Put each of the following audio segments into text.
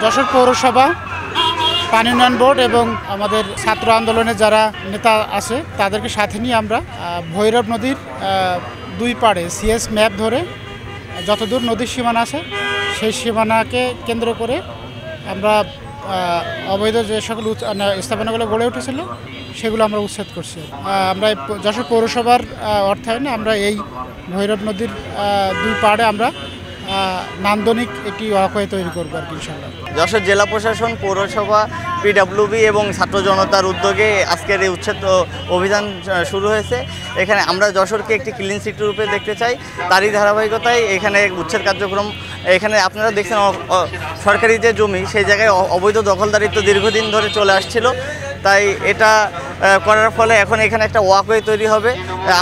যশোর পৌরসভা, পানি উন্নয়ন বোর্ড এবং আমাদের ছাত্র আন্দোলনের যারা নেতা আছে তাদেরকে সাথে নিয়ে আমরা ভৈরব নদীর দুই পাড়ে সিএস ম্যাপ ধরে যতদূর নদীর সীমানা আছে সেই সীমানাকে কেন্দ্র করে আমরা অবৈধ যে সকল স্থাপনাগুলো গড়ে উঠেছিল সেগুলো আমরা উচ্ছেদ করছি। আমরা যশোর পৌরসভার অর্থায়নে আমরা এই ভৈরব নদীর দুই পাড়ে আমরা নান্দনিক একটি ওয়াকওয়ে তৈরি করবো আর কি ইনশাআল্লাহ। যশোর জেলা প্রশাসন, পৌরসভা, পিডব্লিউবি এবং ছাত্র জনতার উদ্যোগে আজকের এই উচ্ছেদ অভিযান শুরু হয়েছে। এখানে আমরা যশোরকে একটি ক্লিন সিটি রূপে দেখতে চাই, তারই ধারাবাহিকতায় এখানে উচ্ছেদ কার্যক্রম। এখানে আপনারা দেখছেন সরকারি যে জমি সেই জায়গায় অবৈধ দখলদারিত্ব দীর্ঘদিন ধরে চলে আসছিল, তাই এটা করার ফলে এখন এখানে একটা ওয়াকওয়ে তৈরি হবে।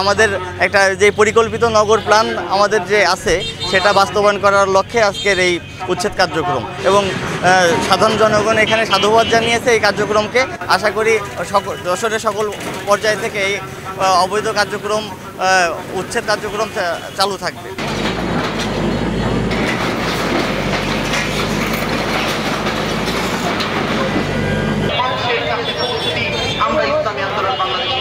আমাদের একটা যে পরিকল্পিত নগর প্ল্যান আমাদের যে আছে সেটা বাস্তবায়ন করার লক্ষ্যে আজকের এই উচ্ছেদ কার্যক্রম এবং সাধারণ জনগণ এখানে সাধুবাদ জানিয়েছে এই কার্যক্রমকে। আশা করি যশোরের সকল পর্যায় থেকে এই অবৈধ কার্যক্রম উচ্ছেদ কার্যক্রম চালু থাকবে। আমরা ইসলামী আন্দোলন বাংলাদেশের